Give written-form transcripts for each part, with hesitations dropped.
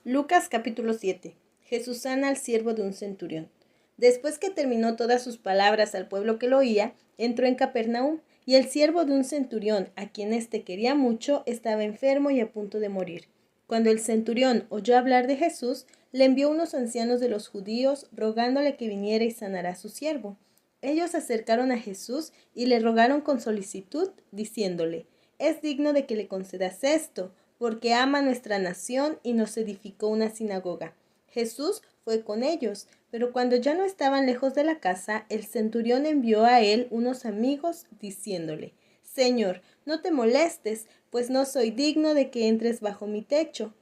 Lucas capítulo 7. Jesús sana al siervo de un centurión. Después que terminó todas sus palabras al pueblo que lo oía, entró en Capernaum, y el siervo de un centurión, a quien éste quería mucho, estaba enfermo y a punto de morir. Cuando el centurión oyó hablar de Jesús, le envió unos ancianos de los judíos, rogándole que viniera y sanara a su siervo. Ellos se acercaron a Jesús y le rogaron con solicitud, diciéndole: «Es digno de que le concedas esto, porque ama nuestra nación y nos edificó una sinagoga». Jesús fue con ellos, pero cuando ya no estaban lejos de la casa, el centurión envió a él unos amigos, diciéndole: «Señor, no te molestes, pues no soy digno de que entres bajo mi techo,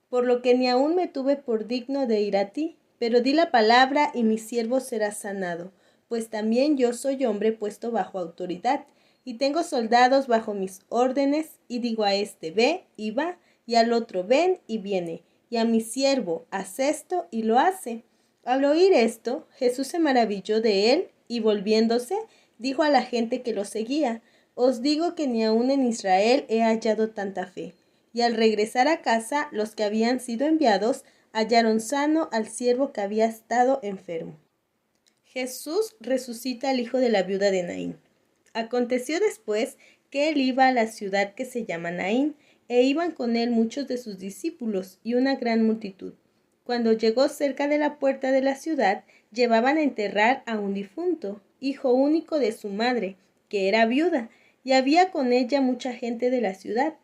por lo que ni aún me tuve por digno de ir a ti, pero di la palabra y mi siervo será sanado, pues también yo soy hombre puesto bajo autoridad, y tengo soldados bajo mis órdenes, y digo a este: ve y va, y al otro: ven y viene, y a mi siervo: haz esto, y lo hace». Al oír esto, Jesús se maravilló de él, y volviéndose, dijo a la gente que lo seguía: «Os digo que ni aun en Israel he hallado tanta fe». Y al regresar a casa, los que habían sido enviados hallaron sano al siervo que había estado enfermo. Jesús resucita al hijo de la viuda de Naín. Aconteció después que él iba a la ciudad que se llama Naín, e iban con él muchos de sus discípulos y una gran multitud. Cuando llegó cerca de la puerta de la ciudad, llevaban a enterrar a un difunto, hijo único de su madre, que era viuda, y había con ella mucha gente de la ciudad.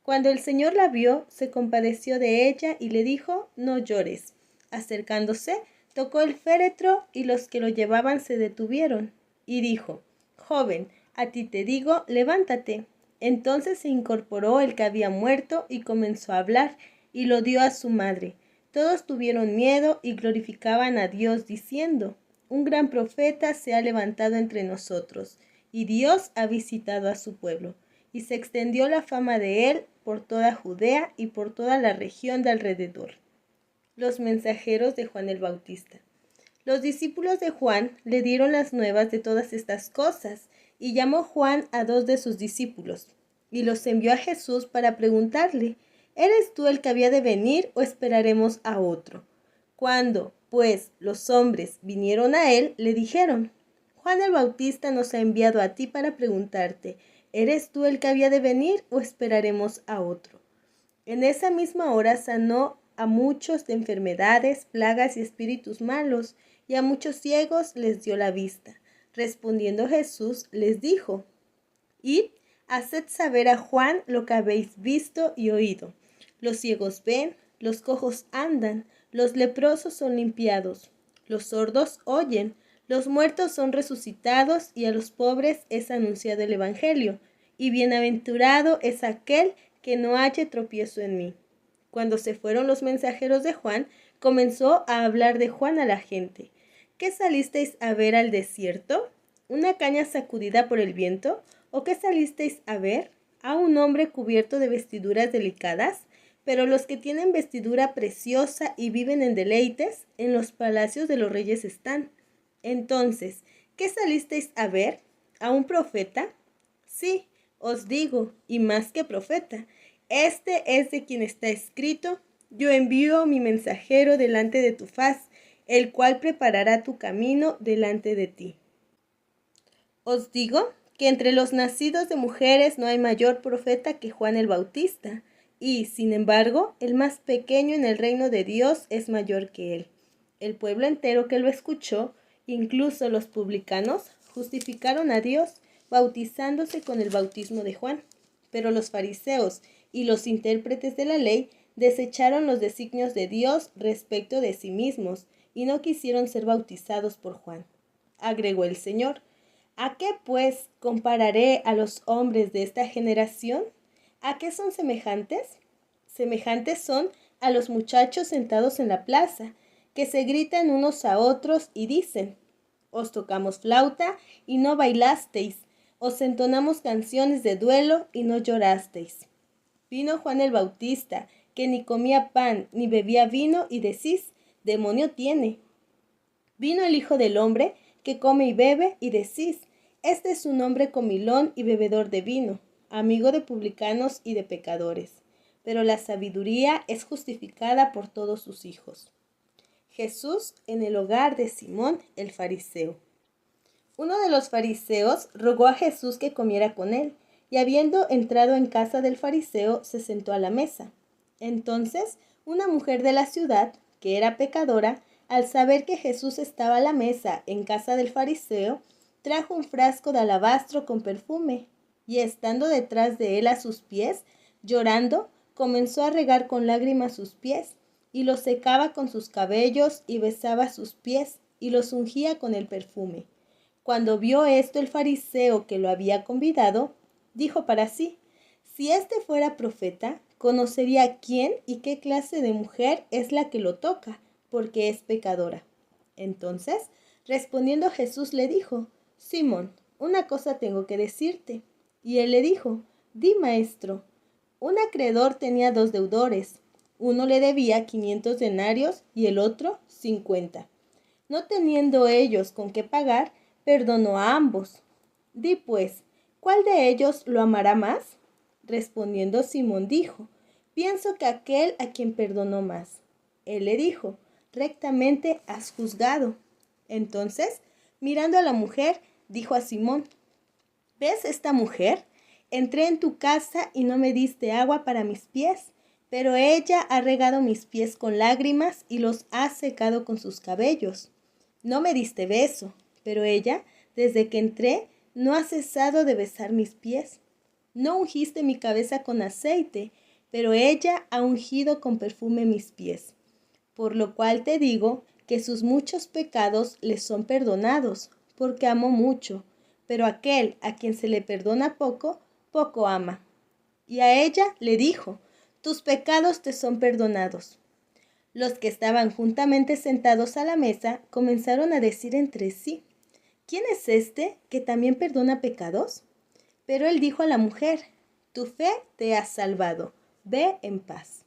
Cuando el Señor la vio, se compadeció de ella y le dijo: «No llores». Acercándose, tocó el féretro, y los que lo llevaban se detuvieron, y dijo: «Joven, a ti te digo, levántate». Entonces se incorporó el que había muerto y comenzó a hablar, y lo dio a su madre. Todos tuvieron miedo y glorificaban a Dios, diciendo: «Un gran profeta se ha levantado entre nosotros, y Dios ha visitado a su pueblo». Y se extendió la fama de él por toda Judea y por toda la región de alrededor. Los mensajeros de Juan el Bautista. Los discípulos de Juan le dieron las nuevas de todas estas cosas, y llamó Juan a 2 de sus discípulos, y los envió a Jesús para preguntarle: «¿Eres tú el que había de venir, o esperaremos a otro?». Cuando, pues, los hombres vinieron a él, le dijeron: «Juan el Bautista nos ha enviado a ti para preguntarte: ¿eres tú el que había de venir, o esperaremos a otro?». En esa misma hora sanó a muchos de enfermedades, plagas y espíritus malos, y a muchos ciegos les dio la vista. Respondiendo Jesús les dijo: «Id, haced saber a Juan lo que habéis visto y oído. Los ciegos ven, los cojos andan, los leprosos son limpiados, los sordos oyen, los muertos son resucitados, y a los pobres es anunciado el evangelio. Y bienaventurado es aquel que no halle tropiezo en mí». Cuando se fueron los mensajeros de Juan, comenzó a hablar de Juan a la gente: «¿Qué salisteis a ver al desierto? ¿Una caña sacudida por el viento? ¿O qué salisteis a ver? ¿A un hombre cubierto de vestiduras delicadas? Pero los que tienen vestidura preciosa y viven en deleites, en los palacios de los reyes están. Entonces, ¿qué salisteis a ver? ¿A un profeta? Sí, os digo, y más que profeta. Este es de quien está escrito: «Yo envío a mi mensajero delante de tu faz, el cual preparará tu camino delante de ti». Os digo que entre los nacidos de mujeres no hay mayor profeta que Juan el Bautista, y, sin embargo, el más pequeño en el reino de Dios es mayor que él. El pueblo entero que lo escuchó, incluso los publicanos, justificaron a Dios, bautizándose con el bautismo de Juan. Pero los fariseos y los intérpretes de la ley desecharon los designios de Dios respecto de sí mismos, y no quisieron ser bautizados por Juan. Agregó el Señor: «¿A qué, pues, compararé a los hombres de esta generación? ¿A qué son semejantes? Semejantes son a los muchachos sentados en la plaza, que se gritan unos a otros y dicen: «Os tocamos flauta y no bailasteis, os entonamos canciones de duelo y no llorasteis». Vino Juan el Bautista, que ni comía pan ni bebía vino, y decís: «Demonio tiene». Vino el Hijo del Hombre, que come y bebe, y decís: «Este es un hombre comilón y bebedor de vino, amigo de publicanos y de pecadores». pero la sabiduría es justificada por todos sus hijos. Jesús en el hogar de Simón el fariseo. Uno de los fariseos rogó a Jesús que comiera con él, y habiendo entrado en casa del fariseo, se sentó a la mesa. Entonces, una mujer de la ciudad, que era pecadora, al saber que Jesús estaba a la mesa en casa del fariseo, trajo un frasco de alabastro con perfume, y estando detrás de él a sus pies, llorando, comenzó a regar con lágrimas sus pies, y los secaba con sus cabellos, y besaba sus pies, y los ungía con el perfume. Cuando vio esto el fariseo que lo había convidado, dijo para sí: si éste fuera profeta, conocería quién y qué clase de mujer es la que lo toca, porque es pecadora. Entonces, respondiendo Jesús le dijo: Simón, una cosa tengo que decirte. Y él le dijo: di, maestro. Un acreedor tenía 2 deudores. Uno le debía 500 denarios y el otro 50. No teniendo ellos con qué pagar, perdonó a ambos. Di pues, ¿cuál de ellos lo amará más? Respondiendo Simón dijo: pienso que aquel a quien perdonó más. Él le dijo: rectamente has juzgado. Entonces, mirando a la mujer, dijo a Simón: ¿ves esta mujer? Entré en tu casa y no me diste agua para mis pies, pero ella ha regado mis pies con lágrimas y los ha secado con sus cabellos. No me diste beso, pero ella, desde que entré, no ha cesado de besar mis pies. No ungiste mi cabeza con aceite, pero ella ha ungido con perfume mis pies. Por lo cual te digo que sus muchos pecados les son perdonados, porque amó mucho, pero aquel a quien se le perdona poco, poco ama. Y a ella le dijo: tus pecados te son perdonados. Los que estaban juntamente sentados a la mesa comenzaron a decir entre sí: ¿quién es este que también perdona pecados? Pero él dijo a la mujer: tu fe te ha salvado, ve en paz.